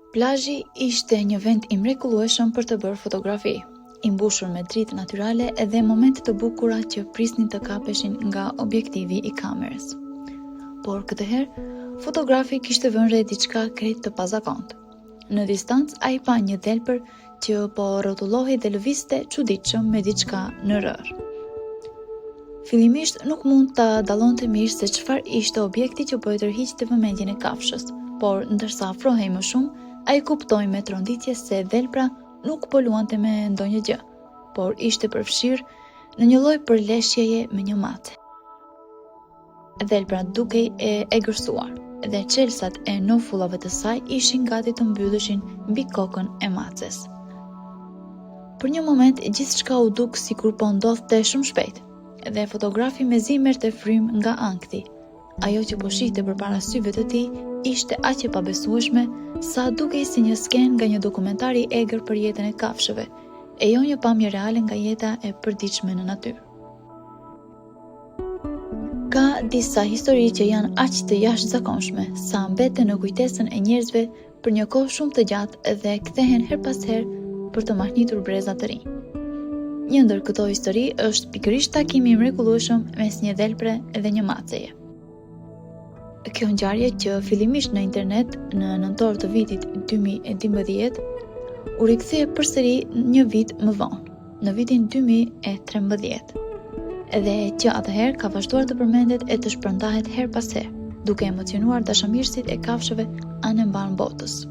Plazhi ishte një vend i mrekullueshëm për të bërë fotografi, i mbushur me dritë natyrale edhe momente të bukura që prisnin të kapeshin nga objektivi i kamerës. Por këtë herë, fotografi kishte vënë re diçka krejt të pazakontë. Në distancë ai pa një dhelpër që po rrotullohej dhe lëvizte çuditshëm me diçka në rër. Fillimisht nuk mund ta dallonte mirë se çfarë ishte objekti që po e tërhiqte vëmendjen e kafshës, por ndërsa afrohej më shumë, ai kuptoi me tronditje se dhelpra nuk po luante me ndonjë gjë, por ishte përfshirë në një lloj përleshjeje me një mace. Dhelpra dukej e egërsuar, dhe çelësat e nofullave të saj ishin gati të mbylleshin mbi kokën e maces. Për një moment gjithçka u duk sikur po ndodhte shumë shpejt, dhe fotografi mezi merrte frymë nga ankthi. Ajo që po shihte përpara syve të tij ishte aq e pabesueshme sa dukej si një skenë nga një dokumentar i egër për jetën e kafshëve, e jo një pamje reale nga jeta e përditshme në natyrë. Ka disa histori që janë aq të jashtëzakonshme sa mbeten në kujtesën e njerëzve për një kohë shumë të gjatë dhe kthehen her pas here për të mahnitur breza të rinj. Një ndër këto histori është pikërisht takimi i mrekullueshëm mes një dhelpre dhe një maceje. Kjo ngjarje që fillimisht në internet në nëntor të vitit 2012 u rikthye përsëri një vit më vonë, në vitin 2013. Dhe që atëherë ka vazhduar të përmendet e të shpërndahet her pas here, duke emocionuar dashamirësit e kafshëve anë mban botës.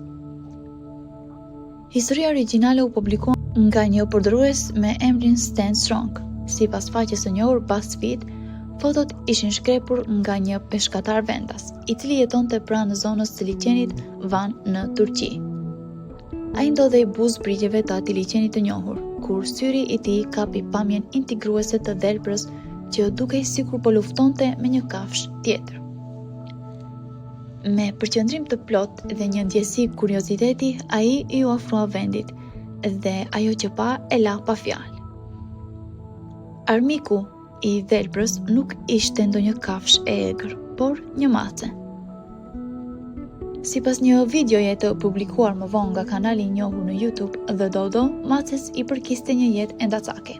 Historia origjinale u publikua nga një përdorues me emrin Stan Strong. Sipas faqes së njohur BuzzFeed, fotot ishin shkrepur nga një peshkatar vendas, i cili jetonte pranë zonës së liçenit Van në Turqi. Ai ndodhej buzë brigjeve të atij liçeni të njohur, kur syri i tij kapi pamjen integruese të dhelprës që dukej sikur po luftonte me një kafshë tjetër. Me përqendrim të plot dhe një ndjesi kurioziteti, ai i u ofrua vendit dhe ajo që pa e la pa fjalë. Armiku i dhelprës nuk ishte ndonjë kafshë e egër, por një mace. Sipas një videoje të publikuar më vonë nga kanali i njohur në YouTube The Dodo, maces i përkiste një jetë endacake.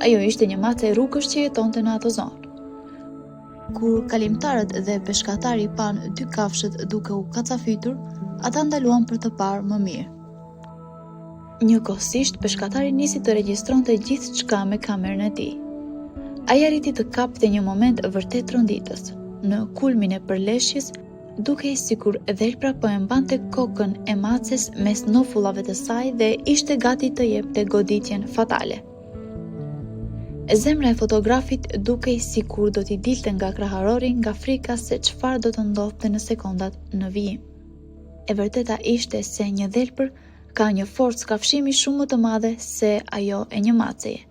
Ajo ishte një mace e rrugës që jetonte në ato zonë. Kur kalimtarët dhe peshkatari panë dy kafshët duke u kacafytur, ata ndaluan për të parë më mirë. Njëkohësisht, peshkatari nisi të regjistronte gjithçka me kamerën e tij. Ai arriti të kapte një moment vërtet tronditës. Në kulmin e përleshjes, dukej sikur dhelpra po e mbante kokën e maces mes nofullave të saj dhe ishte gati të jepte goditjen fatale. Zemra e fotografit dukej sikur do t'i dilte nga kraharori nga frika se çfarë do të ndodhte në sekondat në vijim. E vërteta ishte se një dhelpër ka një forcë kafshimi shumë më të madhe se ajo e një maceje,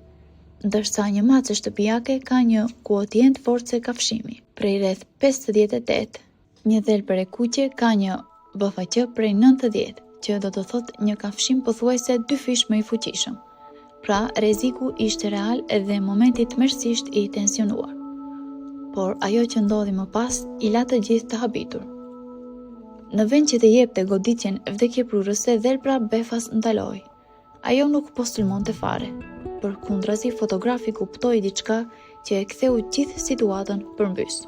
ndërsa një mace shtëpiake ka një kuocient force kafshimi prej rreth 58. Një dhelpër e kuqe ka një BFQ prej 90, që do të thotë një kafshim pothuajse 2 fish më i fuqishëm. Pra, rreziku ishte real edhe momenti tmerrsisht i tensionuar. Por ajo që ndodhi më pas i la të gjithë të habitur. Në vend që të jepte goditjen vdekjeprurëse, dhelpra befas ndaloi. Ajo nuk po sulmonte fare. Përkundrazi, fotografi kuptoi diçka që e ktheu gjithë situatën përmbys.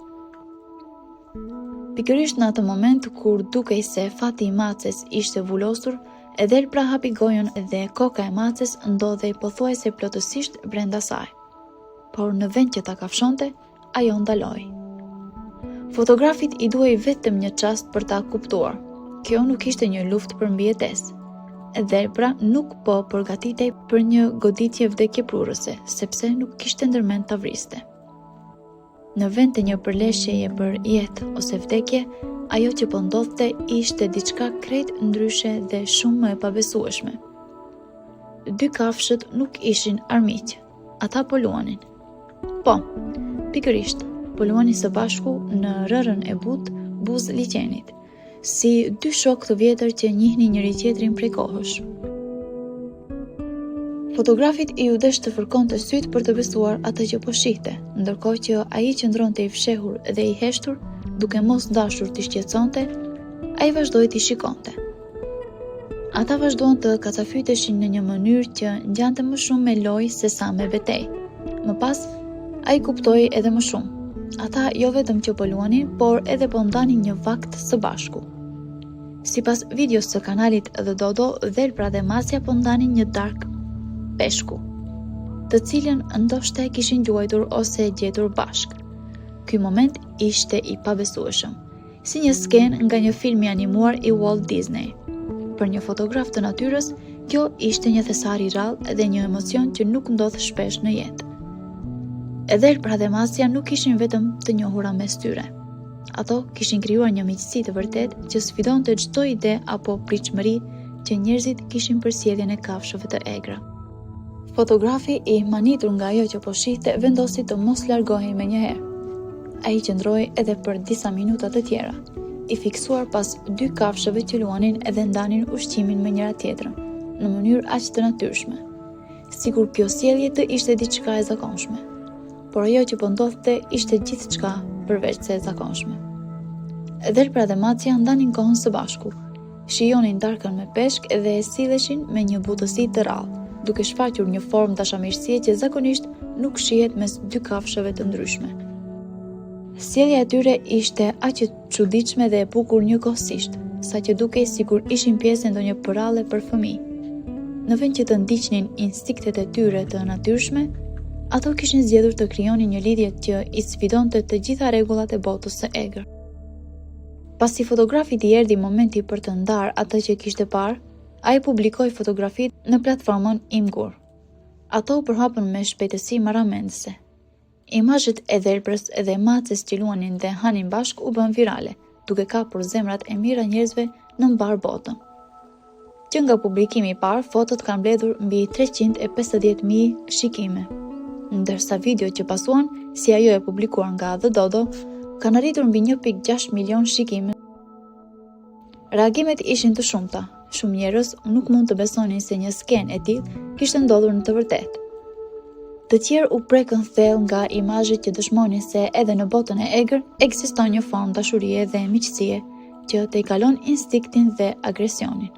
Pikërisht në atë moment kur dukej se fati i maces ishte vulosur, e dhelpra hapi gojën dhe koka e maces ndodhej pothuajse plotësisht brenda saj. Por në vend që ta kafshonte, ajo ndaloi. Fotografit i duhej vetëm një çast për ta kuptuar. Kjo nuk ishte një luftë për mbijetesë. Dhelpra nuk po përgatitej për një goditje vdekjeprurëse, sepse nuk kishte ndërmend ta vriste. Në vend të një përleshjeje për jetë ose vdekje, ajo që po ndodhte ishte diçka krejt ndryshe dhe shumë më e pabesueshme. Dy kafshët nuk ishin armiq, ata po luanin. Po, pikërisht, po luanin së bashku në rrërën e butë buzë liçenit, si dy shokë të vjetër që njihnin njëri tjetrin prej kohësh. Fotografit i u desh të fërkonte sytë për të besuar atë që po shihte, ndërkohë që ai qëndronte i fshehur dhe i heshtur, duke mos dashur t'i shqetësonte, ai vazhdoi t'i shikonte. Ata vazhduan të kacafyteshin në një mënyrë që ngjante më shumë me lojë se sa me betejë. Më pas, ai kuptoi edhe më shumë. Ata jo vetëm që po luanin, por edhe po ndanin një vakt së bashku. Sipas videos së kanalit The Dodo, Dhelpra dhe Masja po ndanin një dark peshku, të cilën ndoshta e kishin luajtur ose gjetur bashk. Ky moment ishte i pabesueshëm, si një skenë nga një film i animuar i Walt Disney. Për një fotograf të natyrës, kjo ishte një thesar i rrallë dhe një emocion që nuk ndodh shpesh në jetë. Dhelpra dhe Masja nuk ishin vetëm të njohura mes tyre. Ato kishin krijuar një miqësi të vërtet që sfidonte çdo ide apo pritshmëri që njerëzit kishin për sjelljen e kafshëve të egra. Fotografi i manitur nga ajo që po shihte vendosi të mos largohej menjëherë. Ai qëndroi edhe për disa minuta të tjera, i fiksuar pas dy kafshëve që luanin edhe ndanin ushqimin me njëra tjetrën, në mënyrë aq të natyrshme, sikur kjo sjellje të ishte diçka e zakonshme. Por ajo që po ndodhte ishte gjithçka përveç se e zakonshme. Dhelpra dhe Masja ndanin kohën së bashku, shijonin darkën me peshk dhe e silleshin me një butësi të rrallë, duke shfaqur një formë dashamirësie që zakonisht nuk shihet mes dy kafshëve të ndryshme. Sjellja e tyre ishte aq e çuditshme dhe e bukur njëkohësisht, saqë dukej sikur ishin pjesë e ndonjë përralle për fëmijë. Në vend që të ndiqnin instinktet e tyre të natyrshme, ato kishin zgjedhur të krijonin një lidhje që i sfidonte të gjitha rregullat e botës së egër. Pasi fotografit i erdhi momenti për të ndarë atë që kishte parë, ai publikoi fotografitë në platformën Imgur. Ato u përhapën me shpejtësi marramendëse. Imazhet e Dhelprës dhe Macës që luanin dhe hanin bashk u bën virale, duke kapur zemrat e mira njerëzve në mbar botën. Që nga publikimi i parë, fotot kanë mbledhur mbi 350.000 shikime, ndërsa video që pasuan, si ajo e publikuar nga The Dodo, kanë arritur mbi 1.6 milion shikime. Reagimet ishin të shumta. Shumë njerëz nuk mund të besonin se një skenë e tillë kishte ndodhur në të vërtetë. Të tjerë u prekën thellë nga imazhet që dëshmonin se edhe në botën e egër ekziston një formë dashurie dhe miqësie që tejkalon instinktin dhe agresionin.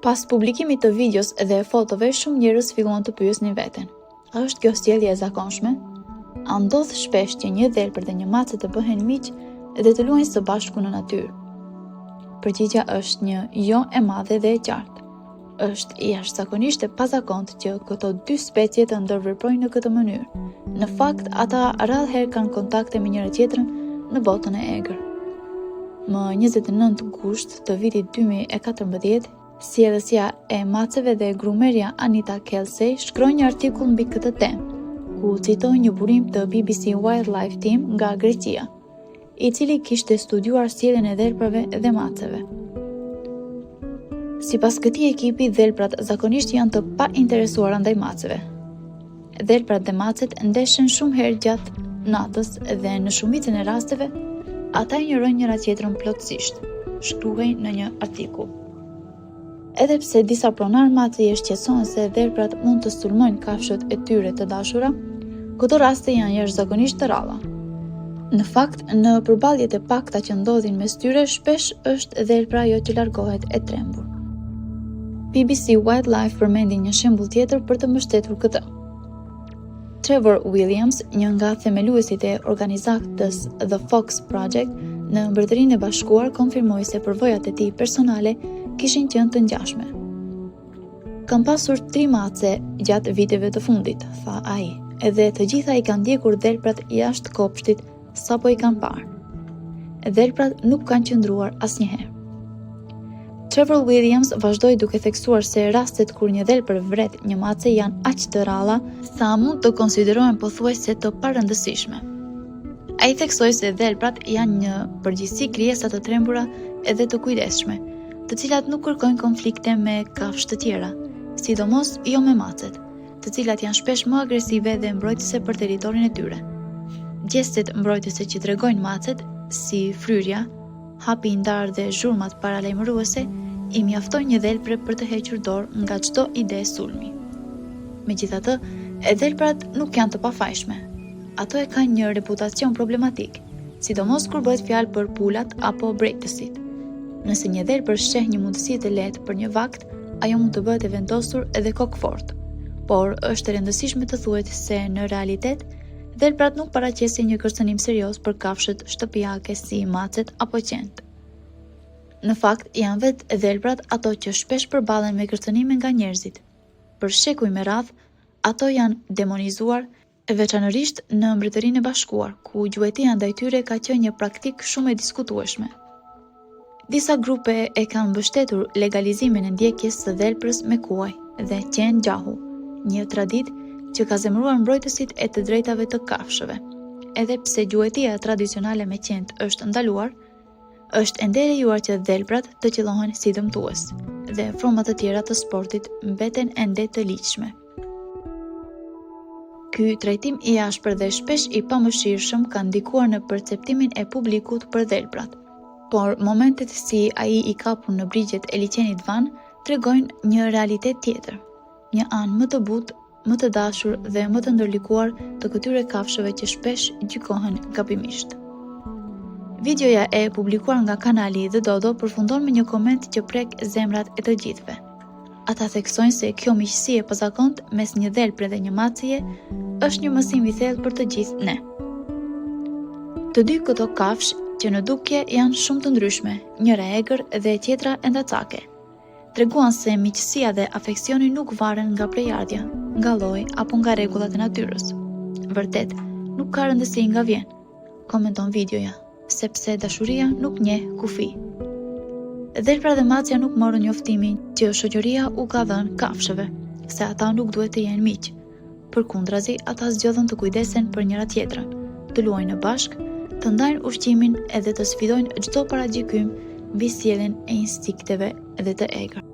Pas publikimit të videos dhe fotove, shumë njerëz filluan të pyesnin veten: a është kjo sjellje e zakonshme? A ndodh shpesh që një dhelpër dhe një mace të bëhen miq dhe të luajnë së bashku në natyrë? Përgjigjja është një jo e madhe dhe e qartë. Është jashtëzakonisht e pazakontë që këto dy specie të ndërveprojnë në këtë mënyrë. Në fakt, ata rrallëherë kanë kontakte me njëra tjetrën në botën e egër. Më 29 gusht të vitit 2014, sjellësia e maceve dhe grumerja Anita Kelsey shkroi një artikull mbi këtë temë, ku citoi një burim të BBC Wildlife Team nga Greqia, i cili kishte studiuar sjelljen e dhelprave dhe maceve. Sipas këtij ekipi, dhelprat zakonisht janë të painteresuara ndaj maceve. Dhelprat dhe macet ndeshen shumë herë gjatë natës dhe në shumicën e rasteve ata injorojnë njëra tjetrën plotësisht, shkruhej në një artikull. Edhe pse disa pronar mace i shqetësohen se dhelprat mund të sulmojnë kafshët e tyre të dashura, këto raste janë jashtëzakonisht të rralla. Në fakt, në përballjet e pakta që ndodhin mes tyre, shpesh është dhelpra ajo që largohet e trembur. BBC Wildlife përmendi një shembull tjetër për të mbështetur këtë. Trevor Williams, një nga themeluesit e organizatës The Fox Project në Mbretërinë e Bashkuar, konfirmoi se përvojat e tij personale kishin qenë të ngjashme. Kam pasur 3 mace gjatë viteve të fundit, tha ai, edhe të gjitha i kanë ndjekur dhelprat jashtë kopshtit sapo i kanë parë. Dhelprat nuk kanë qëndruar asnjëherë. Trevor Williams vazhdoi duke theksuar se rastet kur një dhelpër vret një mace janë aq të rralla sa mund të konsiderohen pothuajse të parëndësishme. Ai theksoi se dhelprat janë një përgjithësi krijesa të trembura edhe të kujdesshme, të cilat nuk kërkojnë konflikte me kafshë të tjera, sidomos jo me macet, të cilat janë shpesh më agresive dhe mbrojtëse për territorin e tyre. Gjestet mbrojtëse që tregojnë macet, si fryrja, hapi i ndarë dhe zhurmat paralajmëruese, i mjaftojnë një dhelpre për të hequr dorë nga çdo ide sulmi. Megjithatë, dhelprat nuk janë të pafajshme. Ato e kanë një reputacion problematik, sidomos kur bëhet fjalë për pulat apo brejtësit. Nëse një dhelpër sheh një mundësi të lehtë për një vakt, ajo mund të bëhet e vendosur edhe kokfort. Por është e rëndësishme të thuhet se në realitet, dhelprat nuk paraqesin një kërcënim serioz për kafshët shtëpiake si macet apo qentë. Në fakt, janë vetë dhelprat ato që shpesh përballen me kërcënime nga njerëzit. Për shekuj me radhë, ato janë demonizuar, veçanërisht në Mbretërinë e Bashkuar, ku gjuetia ndaj tyre ka qenë një praktikë shumë e diskutueshme. Disa grupe e kanë mbështetur legalizimin e ndjekjes së dhelprës me kuaj dhe qenë gjahu, një traditë që ka zemëruar mbrojtësit e të drejtave të kafshëve. Edhe pse gjuetia tradicionale me qentë është ndaluar, është ende e lejuar që dhelprat të qellohen si dëmtues, dhe format të tjera të sportit mbeten ende të ligjshme. Ky trajtim i ashpër dhe shpesh i pamëshirshëm ka ndikuar në perceptimin e publikut për dhelprat, por momentet si ai i kapur në brigjet e liçenit Van tregojnë një realitet tjetër, një anë më të butë, më të dashur dhe më të ndërlikuar të këtyre kafshëve që shpesh gjykohen gabimisht. Videoja e publikuar nga kanali The Dodo përfundon me një koment që prek zemrat e të gjithëve. Ata theksojnë se kjo miqësi e pozakontë mes një dhelpre dhe një maceje është një mësim i thellë për të gjithë ne. Të dy këto kafshë që në dukje janë shumë të ndryshme, njëra egër dhe tjetra endacake. Treguan se miqësia dhe afeksioni nuk varen nga prejardhja, nga lloji apo nga rregullat e natyrës. Vërtet, nuk ka rëndësi nga vjen, komenton videoja, sepse dashuria nuk njeh kufi. Dhelpra dhe macja nuk morën njoftimin që shoqëria u ka dhënë kafshëve, se ata nuk duhet të jenë miq. Përkundrazi, ata zgjodhen të kujdesen për njëra tjetrën, të luajnë bashkë, të ndajnë ushqimin edhe të sfidojnë çdo paragjykim mbi sjelljen e instinkteve dhe të egër.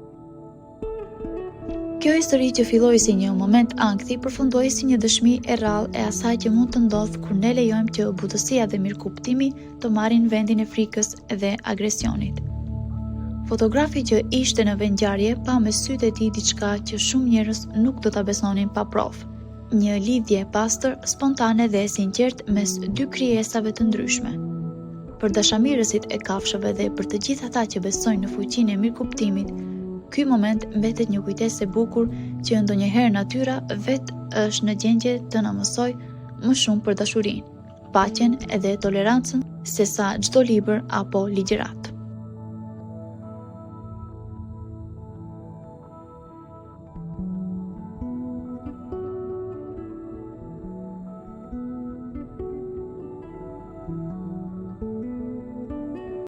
Kjo histori që filloi si një moment ankthi përfundoi si një dëshmi e rrallë e asaj që mund të ndodhë kur ne lejojmë që butësia dhe mirëkuptimi të marrin vendin e frikës dhe agresionit. Fotografi që ishte në vendngjarje pa me sytë e tij diçka që shumë njerëz nuk do ta besonin pa provë. Një lidhje e pastër, spontane dhe e sinqertë mes dy krijesave të ndryshme. Për dashamirësit e kafshëve dhe për të gjithë ata që besojnë në fuqinë e mirëkuptimit, ky moment mbetet një kujtesë e bukur që ndonjëherë natyra vetë është në gjendje të na mësojë më shumë për dashurinë, paqen edhe tolerancën sesa çdo libër apo ligjërat.